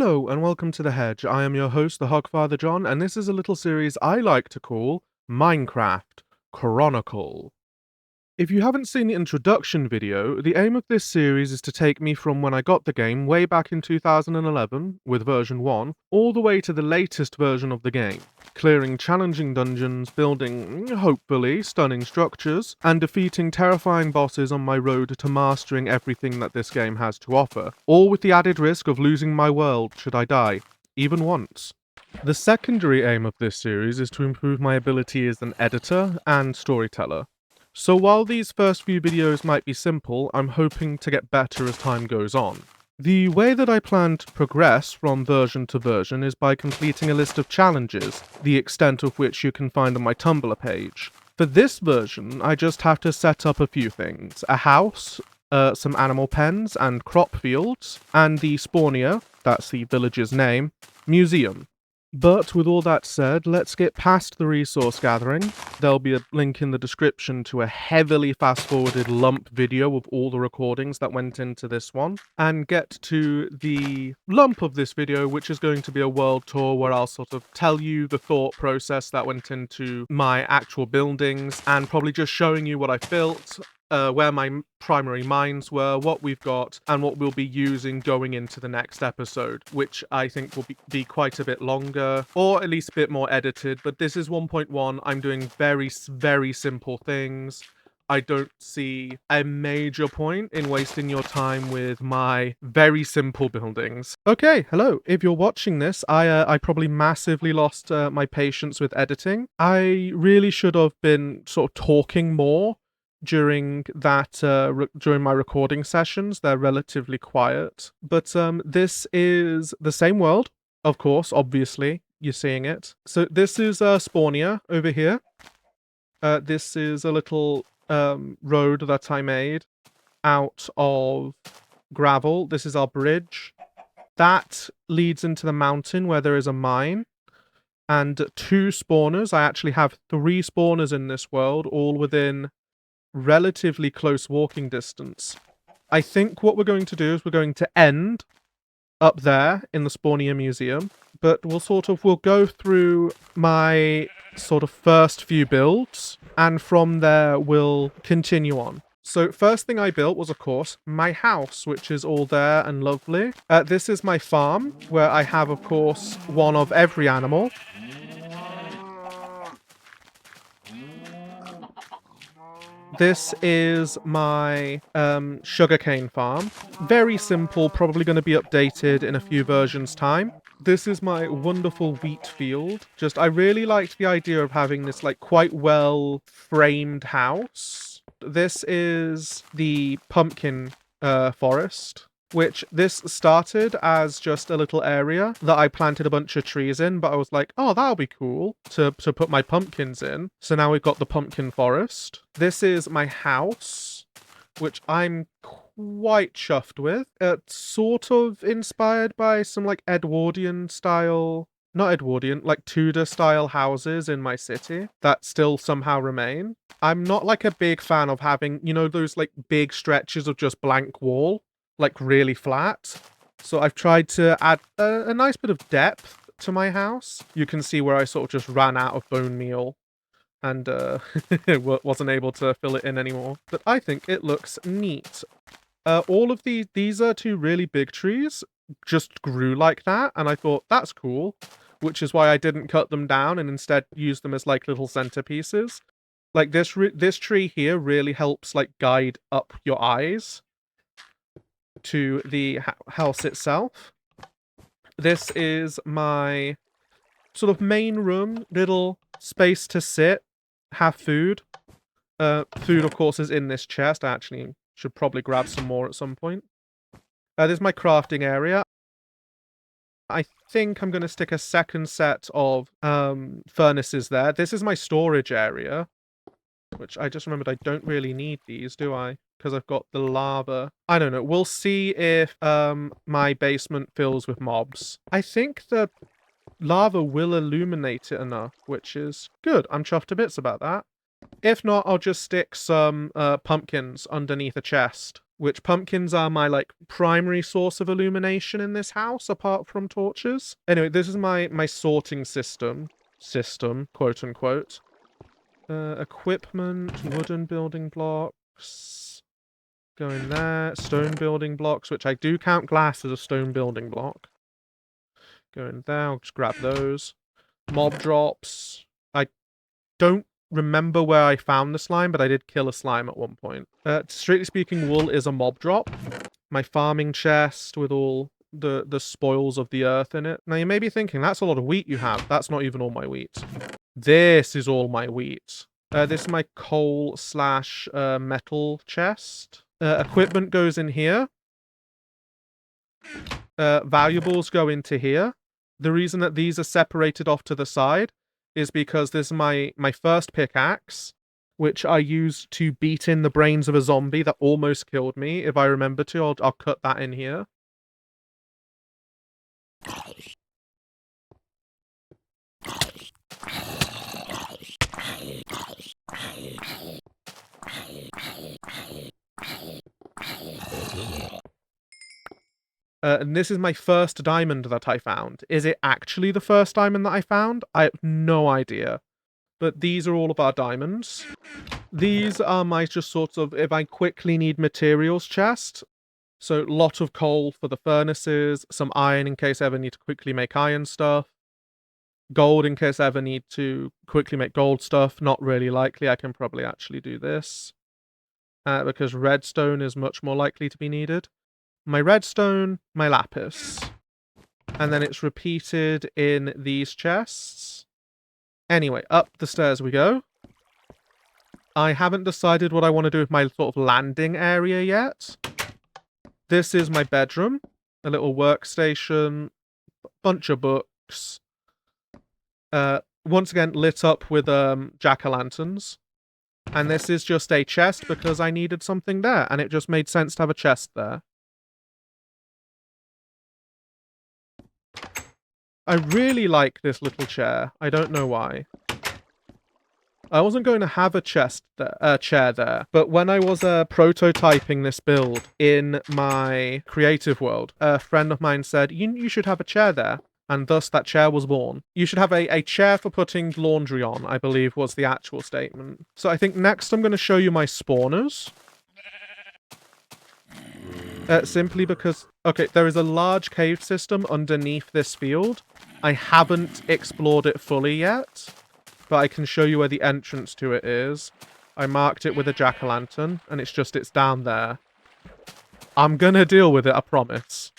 Hello and welcome to The Hedge. I am your host, the Hogfather John, and this is a little series I like to call Minecraft Chronicle. If you haven't seen the introduction video, the aim of this series is to take me from when I got the game way back in 2011 with version 1, all the way to the latest version of the game, clearing challenging dungeons, building, hopefully, stunning structures, and defeating terrifying bosses on my road to mastering everything that this game has to offer, all with the added risk of losing my world should I die, even once. The secondary aim of this series is to improve my ability as an editor and storyteller. So while these first few videos might be simple, I'm hoping to get better as time goes on. The way that I plan to progress from version to version is by completing a list of challenges, the extent of which you can find on my Tumblr page. For this version, I just have to set up a few things: a house, some animal pens and crop fields, and the spawnia, that's the village's name, museum. But with all that said, let's get past the resource gathering. There'll be a link in the description to a heavily fast-forwarded lump video of all the recordings that went into this one, and get to the lump of this video, which is going to be a world tour where I'll sort of tell you the thought process that went into my actual buildings, and probably just showing you what I built, where my primary mines were, what we've got, and what we'll be using going into the next episode, which I think will be quite a bit longer, or at least a bit more edited, but this is 1.1, I'm doing very simple things. I don't see a major point in wasting your time with my very simple buildings. Okay, hello. If you're watching this, I probably massively lost my patience with editing. I really should have been sort of talking more during that during my recording sessions. They're relatively quiet, but this is the same world, of course. Obviously, you're seeing it. So this is spawnia over here. This is a little road that I made out of gravel. This is our bridge. That leads into the mountain where there is a mine and 2 spawners. I actually have 3 spawners in this world, all within relatively close walking distance. I think what we're going to do is we're going to end up there in the Spawnia Museum, but we'll go through my sort of first few builds, and from there we'll continue on. So first thing I built was, of course, my house, which is all there and lovely. This is my farm, where I have, of course, one of every animal. This is my sugarcane farm. Very simple, probably going to be updated in a few versions' time. This is my wonderful wheat field. I really liked the idea of having this like quite well framed house. This is the pumpkin forest, which this started as just a little area that I planted a bunch of trees in, but I was like, oh, that'll be cool to put my pumpkins in. So now we've got the pumpkin forest. This is my house, which I'm quite chuffed with. It's sort of inspired by some like Edwardian style, not Edwardian, like Tudor style houses in my city that still somehow remain. I'm not like a big fan of having, you know, those like big stretches of just blank wall, like really flat. So I've tried to add a nice bit of depth to my house. You can see where I sort of just ran out of bone meal and wasn't able to fill it in anymore. But I think it looks neat. All of these are 2 really big trees just grew like that, and I thought that's cool, which is why I didn't cut them down and instead used them as like little centerpieces. Like this tree here really helps like guide up your eyes to the house itself. This is my sort of main room, little space to sit, have food. Food, of course, is in this chest. I actually should probably grab some more at some point. This is my crafting area. I think I'm going to stick a second set of furnaces there. This is my storage area, which I just remembered I don't really need these, do I? Because I've got the lava. I don't know. We'll see if my basement fills with mobs. I think the lava will illuminate it enough, which is good. I'm chuffed to bits about that. If not, I'll just stick some pumpkins underneath a chest which pumpkins are my, like, primary source of illumination in this house, apart from torches. Anyway, this is my sorting system, quote unquote. Equipment, wooden building blocks, go in there, stone building blocks, which I do count glass as a stone building block. Go in there, I'll just grab those. Mob drops. I don't remember where I found the slime, but I did kill a slime at one point. Strictly speaking, wool is a mob drop. My farming chest with all the spoils of the earth in it. Now you may be thinking, that's a lot of wheat you have. That's not even all my wheat. This is all my wheat. This is my coal slash metal chest. Equipment goes in here. Valuables go into here. The reason that these are separated off to the side is because this is my first pickaxe, which I used to beat in the brains of a zombie that almost killed me. If I remember to, I'll cut that in here. And this is my first diamond that I found. Is it actually the first diamond that I found? I have no idea. But these are all of our diamonds. These are my just sort of, if I quickly need materials chest. So a lot of coal for the furnaces, some iron in case I ever need to quickly make iron stuff. Gold in case I ever need to quickly make gold stuff. Not really likely. I can probably actually do this. Because redstone is much more likely to be needed. My redstone, my lapis. And then it's repeated in these chests. Anyway, up the stairs we go. I haven't decided what I want to do with my sort of landing area yet. This is my bedroom. A little workstation. Bunch of books. Once again, lit up with jack-o'-lanterns. And this is just a chest because I needed something there. And it just made sense to have a chest there. I really like this little chair. I don't know why. I wasn't going to have a chair there, but when I was prototyping this build in my creative world, a friend of mine said, you should have a chair there. And thus that chair was born. You should have a chair for putting laundry on, I believe was the actual statement. So I think next I'm going to show you my spawners. Simply because, okay, there is a large cave system underneath this field. I haven't explored it fully yet, but I can show you where the entrance to it is. I marked it with a jack-o'-lantern, and it's down there. I'm gonna deal with it, I promise.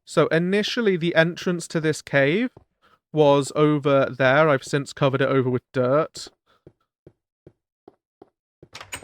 So initially, the entrance to this cave was over there. I've since covered it over with dirt.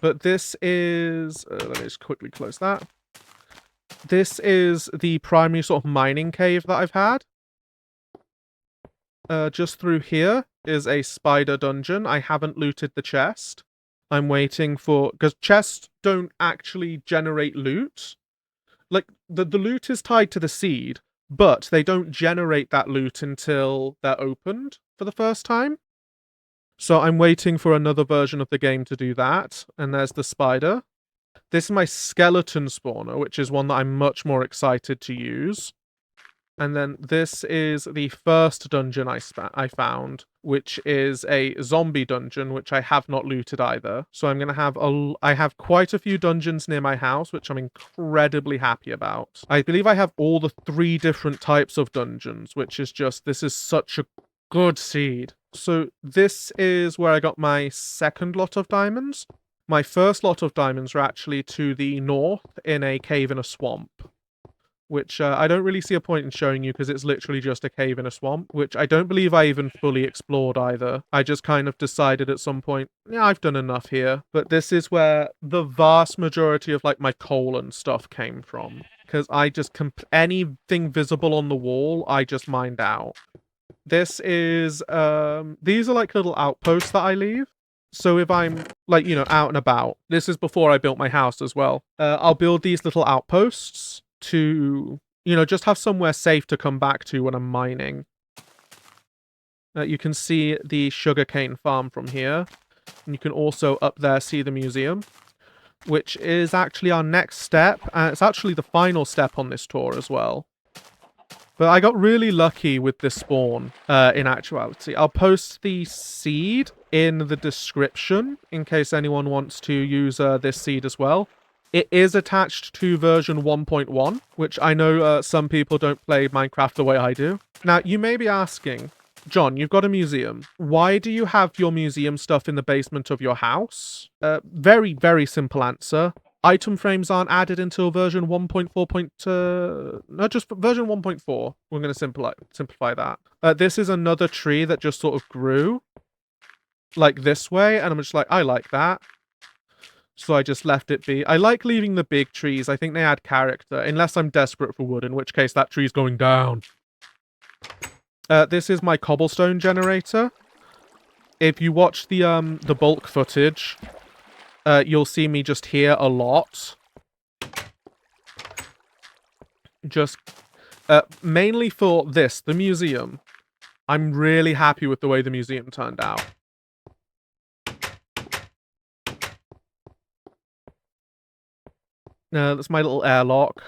But this is... let me just quickly close that. This is the primary sort of mining cave that I've had. Just through here is a spider dungeon. I haven't looted the chest. I'm waiting for... because chests don't actually generate loot. Like, the loot is tied to the seed, but they don't generate that loot until they're opened for the first time. So I'm waiting for another version of the game to do that. And there's the spider. This is my skeleton spawner, which is one that I'm much more excited to use. And then this is the first dungeon I found, which is a zombie dungeon, which I have not looted either. So I'm going to have I have quite a few dungeons near my house, which I'm incredibly happy about. I believe I have all the 3 different types of dungeons, which is just, this is such a good seed. So this is where I got my second lot of diamonds. My first lot of diamonds are actually to the north in a cave in a swamp, which I don't really see a point in showing you because it's literally just a cave in a swamp, which I don't believe I even fully explored either. I just kind of decided at some point, yeah, I've done enough here. But this is where the vast majority of like my coal and stuff came from, because I just anything visible on the wall, I just mined out. This is, these are like little outposts that I leave. So if I'm, like, you know, out and about, this is before I built my house as well. I'll build these little outposts to, you know, just have somewhere safe to come back to when I'm mining. You can see the sugarcane farm from here. And you can also up there see the museum. which is actually our next step, and it's actually the final step on this tour as well. But I got really lucky with this spawn, in actuality. I'll post the seed in the description, in case anyone wants to use this seed as well. It is attached to version 1.1, which I know some people don't play Minecraft the way I do. Now, you may be asking, John, you've got a museum. Why do you have your museum stuff in the basement of your house? Very, very simple answer. Item frames aren't added until version 1.4. No, just version 1.4. We're going to simplify that. This is another tree that just sort of grew like this way, and I'm just like, I like that. So I just left it be. I like leaving the big trees. I think they add character, unless I'm desperate for wood, in which case that tree's going down. This is my cobblestone generator. If you watch the bulk footage, you'll see me just here a lot. Just mainly for this, the museum. I'm really happy with the way the museum turned out. That's my little airlock.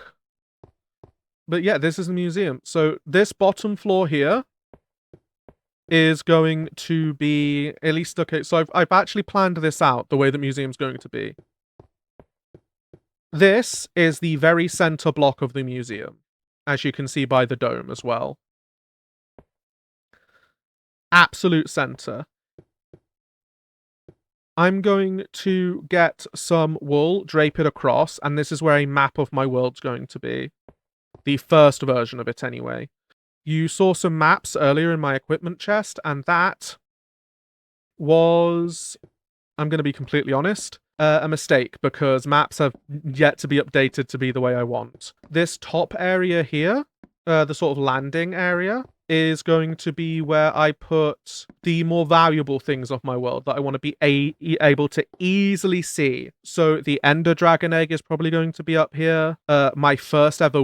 But yeah, this is the museum. So this bottom floor here is going to be, at least, okay, so I've actually planned this out the way the museum's going to be. This is the very center block of the museum, as you can see by the dome as well. Absolute center. I'm going to get some wool, drape it across, and this is where a map of my world's going to be. The first version of it, anyway. You saw some maps earlier in my equipment chest, and that was, I'm going to be completely honest, a mistake, because maps have yet to be updated to be the way I want. This top area here, the sort of landing area, is going to be where I put the more valuable things of my world that I want to be able to easily see. So the Ender Dragon Egg is probably going to be up here. My first ever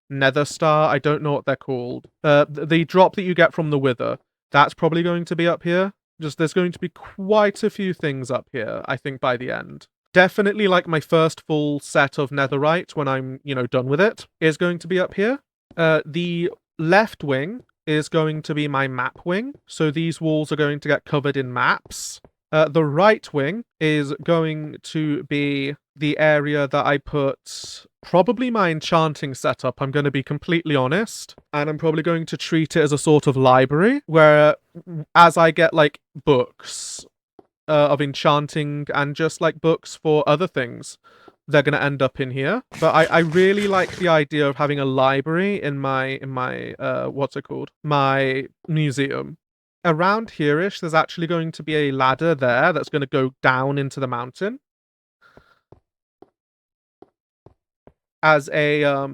Nether Star, I don't know what they're called. The drop that you get from the Wither, that's probably going to be up here. Just there's going to be quite a few things up here, I think, by the end. Definitely, like, my first full set of netherite, when I'm, done with it, is going to be up here. The left wing is going to be my map wing, so these walls are going to get covered in maps. The right wing is going to be the area that I put probably my enchanting setup, I'm going to be completely honest, and I'm probably going to treat it as a sort of library, where as I get, like, books of enchanting and just, like, books for other things, they're going to end up in here. But I really like the idea of having a library in my what's it called? My museum. Around here-ish, there's actually going to be a ladder there that's going to go down into the mountain. As a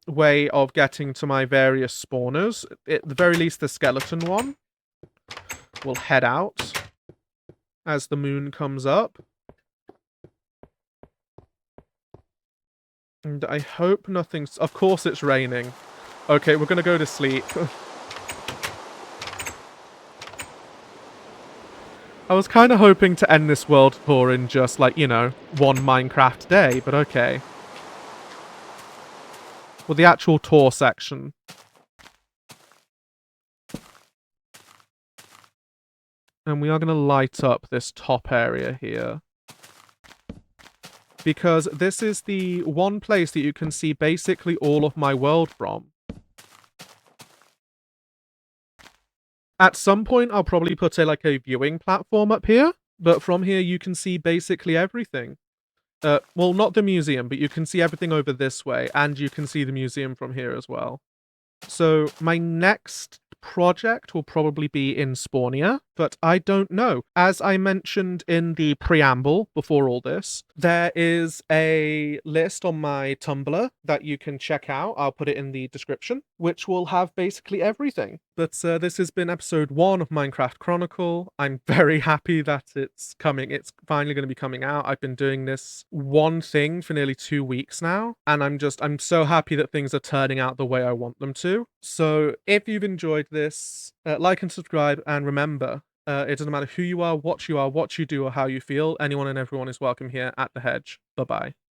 way of getting to my various spawners. At the very least, the skeleton one will head out as the moon comes up. And I hope nothing's... Of course it's raining. Okay, we're gonna go to sleep. I was kind of hoping to end this world tour in just, like, one Minecraft day, but okay. Well, the actual tour section. And we are going to light up this top area here. Because this is the one place that you can see basically all of my world from. At some point, I'll probably put a viewing platform up here. But from here, you can see basically everything. Well, not the museum, but you can see everything over this way. And you can see the museum from here as well. So my next project will probably be in Spawnia, but I don't know. As I mentioned in the preamble before all this, there is a list on my Tumblr that you can check out. I'll put it in the description, which will have basically everything. But this has been episode 1 of Minecraft Chronicle. I'm very happy that it's coming. It's finally going to be coming out. I've been doing this one thing for nearly 2 weeks now, and I'm so happy that things are turning out the way I want them to. So if you've enjoyed this, like and subscribe, and remember, It doesn't matter who you are, what you do, or how you feel. Anyone and everyone is welcome here at the Hedge. Bye bye.